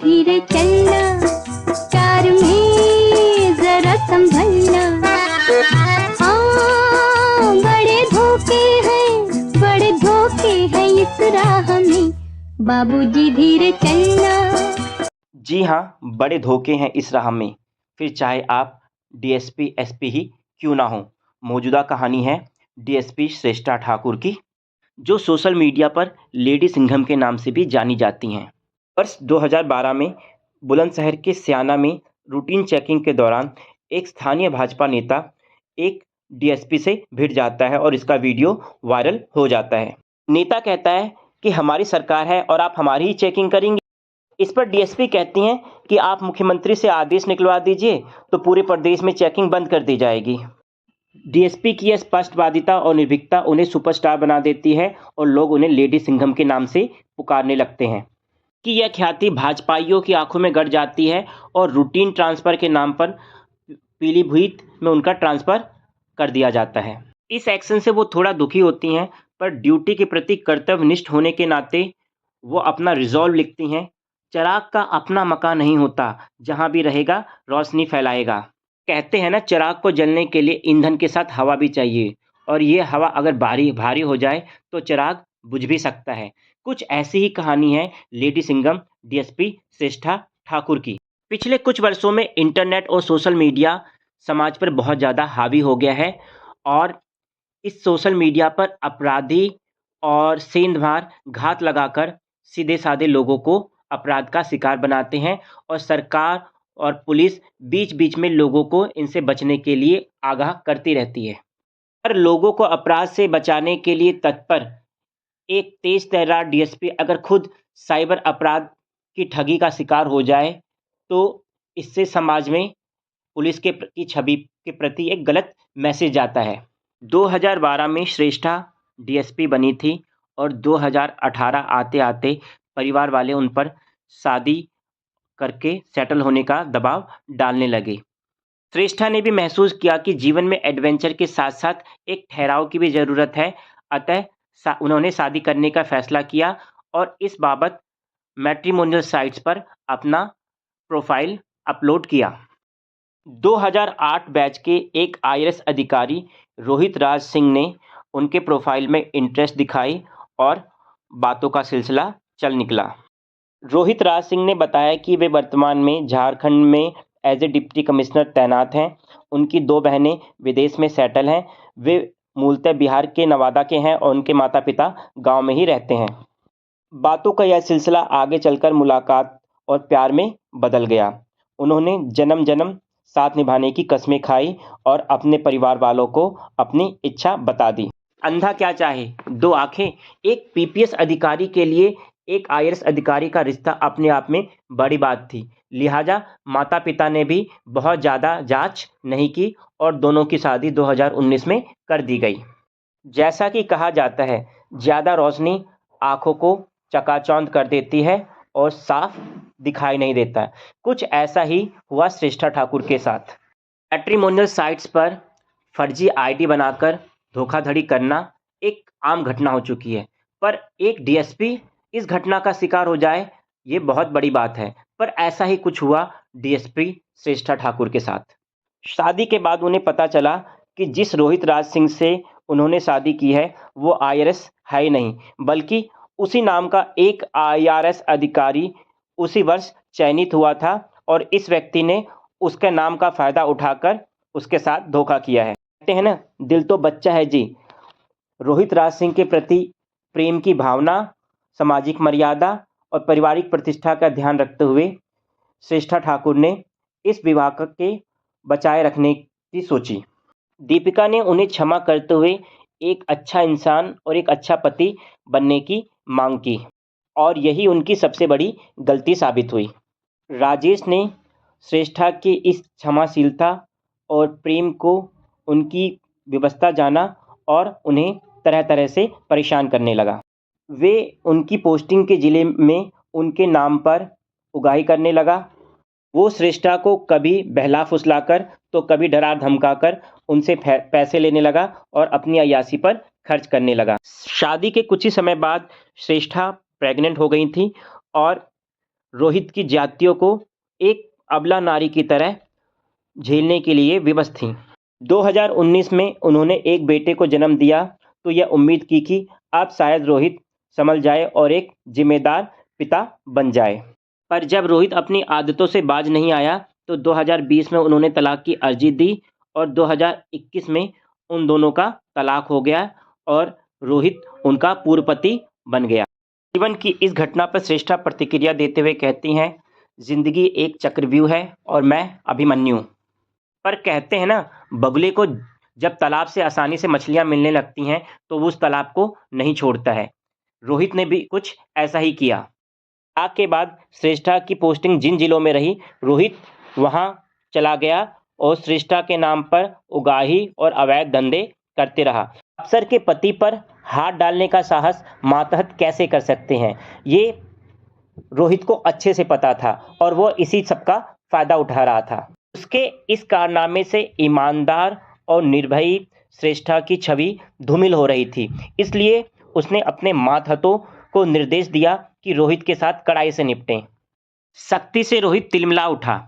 धीरे चलना, कार में जरा संभलना। हाँ, बड़े धोखे हैं इस राह में, बाबूजी धीरे चलना। जी हाँ, बड़े धोखे हैं इस राह में, फिर चाहे आप डीएसपी एसपी ही क्यों ना हो। मौजूदा कहानी है डीएसपी श्रेष्ठा ठाकुर की, जो सोशल मीडिया पर लेडी सिंघम के नाम से भी जानी जाती हैं। वर्ष 2012 में बुलंदशहर के स्याना में रूटीन चेकिंग के दौरान एक स्थानीय भाजपा नेता एक डीएसपी से भिड़ जाता है और इसका वीडियो वायरल हो जाता है। नेता कहता है कि हमारी सरकार है और आप हमारी ही चेकिंग करेंगे। इस पर डीएसपी कहती हैं कि आप मुख्यमंत्री से आदेश निकलवा दीजिए तो पूरे प्रदेश में चेकिंग बंद कर दी जाएगी। डीएसपी की यह स्पष्टवादिता और निर्भीकता उन्हें सुपरस्टार बना देती है और लोग उन्हें लेडी सिंघम के नाम से पुकारने लगते हैं कि यह ख्याति भाजपाइयों की आंखों में गड़ जाती है और रूटीन ट्रांसफ़र के नाम पर पीलीभीत में उनका ट्रांसफ़र कर दिया जाता है। इस एक्शन से वो थोड़ा दुखी होती हैं, पर ड्यूटी के प्रति कर्तव्यनिष्ठ होने के नाते वो अपना रिजॉल्व लिखती हैं। चिराग का अपना मकान नहीं होता, जहाँ भी रहेगा रोशनी फैलाएगा। कहते हैं ना, चिराग को जलने के लिए ईंधन के साथ हवा भी चाहिए, और ये हवा अगर भारी हो जाए तो चिराग बुझ भी सकता है। कुछ ऐसी ही कहानी है लेडी सिंघम डीएसपी श्रेष्ठा ठाकुर की। पिछले कुछ वर्षों में इंटरनेट और सोशल मीडिया समाज पर बहुत ज़्यादा हावी हो गया है, और इस सोशल मीडिया पर अपराधी और सेंधमार घात लगाकर सीधे साधे लोगों को अपराध का शिकार बनाते हैं, और सरकार और पुलिस बीच बीच में लोगों को इनसे बचने के लिए आगाह करती रहती है। पर लोगों को अपराध से बचाने के लिए तत्पर एक तेज तर्रार डीएसपी अगर खुद साइबर अपराध की ठगी का शिकार हो जाए तो इससे समाज में पुलिस की छवि के प्रति एक गलत मैसेज जाता है। 2012 में श्रेष्ठा डीएसपी बनी थी और 2018 आते आते परिवार वाले उन पर शादी करके सेटल होने का दबाव डालने लगे। श्रेष्ठा ने भी महसूस किया कि जीवन में एडवेंचर के साथ साथ एक ठहराव की भी ज़रूरत है, अतः उन्होंने शादी करने का फैसला किया और इस बाबत मैट्रिमोनियल साइट्स पर अपना प्रोफाइल अपलोड किया। 2008 बैच के एक आईएएस अधिकारी रोहित राज सिंह ने उनके प्रोफाइल में इंटरेस्ट दिखाई और बातों का सिलसिला चल निकला। रोहित राज सिंह ने बताया कि वे वर्तमान में झारखंड में एज ए डिप्टी कमिश्नर तैनात हैं। उनकी 2 बहनें विदेश में सेटल हैं। वे मूलतः बिहार के नवादा के हैं और उनके माता पिता गांव में ही रहते हैं। बातों का यह सिलसिला आगे चलकर मुलाकात और प्यार में बदल गया। उन्होंने जन्म जन्म साथ निभाने की कस्में खाई और अपने परिवार वालों को अपनी इच्छा बता दी। अंधा क्या चाहे, 2 आंखें। एक पीपीएस अधिकारी के लिए एक आईएएस अधिकारी का रिश्ता अपने आप में बड़ी बात थी, लिहाजा माता पिता ने भी बहुत ज़्यादा जांच नहीं की और दोनों की शादी 2019 में कर दी गई। जैसा कि कहा जाता है, ज़्यादा रोशनी आँखों को चकाचौंध कर देती है और साफ दिखाई नहीं देता। कुछ ऐसा ही हुआ श्रेष्ठा ठाकुर के साथ। मैट्रिमोनियल साइट्स पर फर्जी आईडी बनाकर धोखाधड़ी करना एक आम घटना हो चुकी है, पर एक डीएसपी इस घटना का शिकार हो जाए, ये बहुत बड़ी बात है। पर ऐसा ही कुछ हुआ डीएसपी श्रेष्ठा ठाकुर के साथ। शादी के बाद उन्हें पता चला कि जिस रोहित राज सिंह से उन्होंने शादी की है वो आईआरएस है ही नहीं, बल्कि उसी नाम का एक आईआरएस अधिकारी उसी वर्ष चयनित हुआ था और इस व्यक्ति ने उसके नाम का फ़ायदा उठाकर उसके साथ धोखा किया है। कहते हैं ना, दिल तो बच्चा है जी। रोहित राज सिंह के प्रति प्रेम की भावना, सामाजिक मर्यादा और पारिवारिक प्रतिष्ठा का ध्यान रखते हुए श्रेष्ठा ठाकुर ने इस विवाह के बचाए रखने की सोची। दीपिका ने उन्हें क्षमा करते हुए एक अच्छा इंसान और एक अच्छा पति बनने की मांग की, और यही उनकी सबसे बड़ी गलती साबित हुई। राजेश ने श्रेष्ठा की इस क्षमाशीलता और प्रेम को उनकी व्यवस्था जाना और उन्हें तरह तरह से परेशान करने लगा। वे उनकी पोस्टिंग के ज़िले में उनके नाम पर उगाही करने लगा। वो श्रेष्ठा को कभी बहला फुसलाकर तो कभी डरा धमकाकर उनसे पैसे लेने लगा और अपनी अय्याशी पर खर्च करने लगा। शादी के कुछ ही समय बाद श्रेष्ठा प्रेग्नेंट हो गई थी और रोहित की ज्यादतियों को एक अबला नारी की तरह झेलने के लिए विवश थीं। 2019 में उन्होंने एक बेटे को जन्म दिया तो यह उम्मीद की कि अब शायद रोहित संभल जाए और एक जिम्मेदार पिता बन जाए। पर जब रोहित अपनी आदतों से बाज नहीं आया तो 2020 में उन्होंने तलाक की अर्जी दी और 2021 में उन दोनों का तलाक हो गया और रोहित उनका पूर्व पति बन गया। जीवन की इस घटना पर श्रेष्ठा प्रतिक्रिया देते हुए कहती हैं, जिंदगी एक चक्रव्यूह है और मैं अभिमन्यु। पर कहते हैं ना, बगुले को जब तालाब से आसानी से मछलियां मिलने लगती हैं तो वो उस तालाब को नहीं छोड़ता है। रोहित ने भी कुछ ऐसा ही किया। आग के बाद श्रेष्ठा की पोस्टिंग जिन जिलों में रही, रोहित वहां चला गया और श्रेष्ठा के नाम पर उगाही और अवैध धंधे करते रहा। अफसर के पति पर हाथ डालने का साहस मातहत कैसे कर सकते हैं, ये रोहित को अच्छे से पता था और वो इसी सब का फायदा उठा रहा था। उसके इस कारनामे से ईमानदार और निर्भयी श्रेष्ठा की छवि धूमिल हो रही थी। इसलिए उसने अपने मातहतों को निर्देश दिया कि रोहित के साथ कड़ाई से निपटें। सख्ती से रोहित तिलमिला उठा।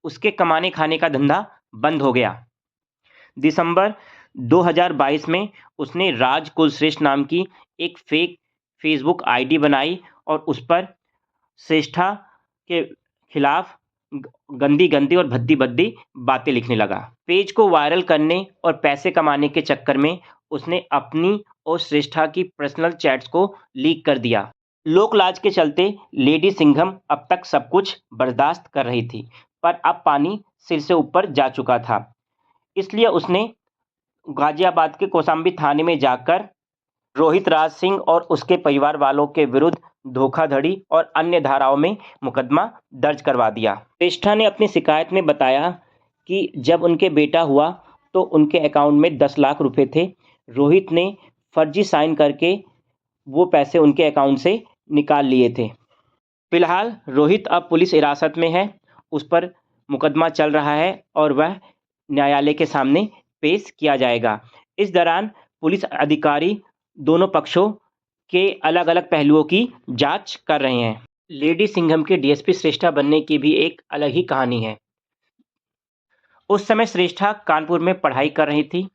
उसके कमाने खाने का धंधा बंद हो गया। दिसंबर 2022 में उसने राज कुलश्रेष्ठ नाम की एक फेक फेसबुक आईडी बनाई और उस पर श्रेष्ठा के खिलाफ गंदी गंदी और भद्दी भद्दी बातें लिखने लगा। पेज को वायरल करने और पैसे कमाने के चक्कर में उसने अपनी और श्रेष्ठा की पर्सनल चैट्स को लीक कर दिया। लोक लाज के चलते लेडी सिंघम अब तक सब कुछ बर्दाश्त कर रही थी, पर अब पानी सिर से ऊपर जा चुका था। इसलिए उसने गाजियाबाद के कौशाम्बी थाने में जाकर रोहित राज सिंह और उसके परिवार वालों के विरुद्ध धोखाधड़ी और अन्य धाराओं में मुकदमा दर्ज करवा दिया। श्रेष्ठा ने अपनी शिकायत में बताया कि जब उनके बेटा हुआ तो उनके अकाउंट में 10 लाख रुपए थे। रोहित ने फर्जी साइन करके वो पैसे उनके अकाउंट से निकाल लिए थे। फिलहाल रोहित अब पुलिस हिरासत में है। उस पर मुकदमा चल रहा है और वह न्यायालय के सामने पेश किया जाएगा। इस दौरान पुलिस अधिकारी दोनों पक्षों के अलग अलग पहलुओं की जांच कर रहे हैं। लेडी सिंघम के डीएसपी श्रेष्ठा बनने की भी एक अलग ही कहानी है। उस समय श्रेष्ठा कानपुर में पढ़ाई कर रही थी।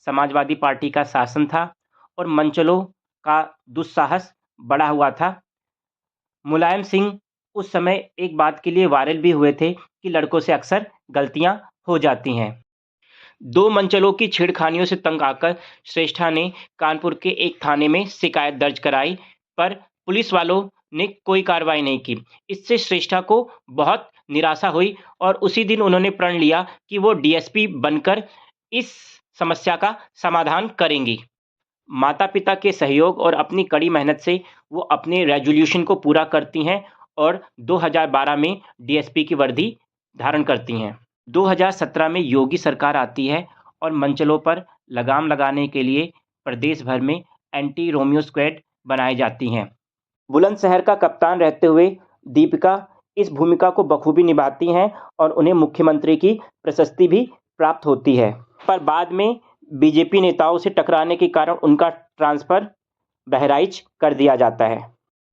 समाजवादी पार्टी का शासन था और मंचलों का दुस्साहस बढ़ा हुआ था। मुलायम सिंह उस समय एक बात के लिए वायरल भी हुए थे कि लड़कों से अक्सर गलतियां हो जाती हैं। 2 मंचलों की छेड़खानियों से तंग आकर श्रेष्ठा ने कानपुर के एक थाने में शिकायत दर्ज कराई, पर पुलिस वालों ने कोई कार्रवाई नहीं की। इससे श्रेष्ठा को बहुत निराशा हुई और उसी दिन उन्होंने प्रण लिया कि वो डीएसपी बनकर इस समस्या का समाधान करेंगी। माता पिता के सहयोग और अपनी कड़ी मेहनत से वो अपने रेजोल्यूशन को पूरा करती हैं और 2012 में डीएसपी की वर्दी धारण करती हैं। 2017 में योगी सरकार आती है और मंचलों पर लगाम लगाने के लिए प्रदेश भर में एंटी रोमियो स्क्वाड बनाई जाती हैं। बुलंदशहर का कप्तान रहते हुए दीपिका इस भूमिका को बखूबी निभाती हैं और उन्हें मुख्यमंत्री की प्रशस्ति भी प्राप्त होती है। पर बाद में बीजेपी नेताओं से टकराने के कारण उनका ट्रांसफ़र बहराइच कर दिया जाता है।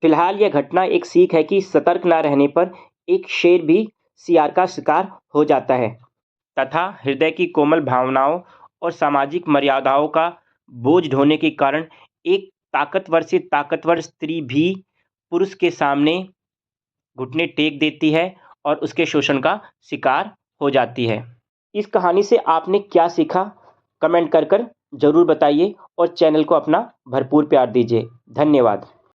फिलहाल यह घटना एक सीख है कि सतर्क न रहने पर एक शेर भी सियार का शिकार हो जाता है तथा हृदय की कोमल भावनाओं और सामाजिक मर्यादाओं का बोझ ढोने के कारण एक ताकतवर से ताकतवर स्त्री भी पुरुष के सामने घुटने टेक देती है और उसके शोषण का शिकार हो जाती है। इस कहानी से आपने क्या सीखा, कमेंट कर ज़रूर बताइए और चैनल को अपना भरपूर प्यार दीजिए। धन्यवाद।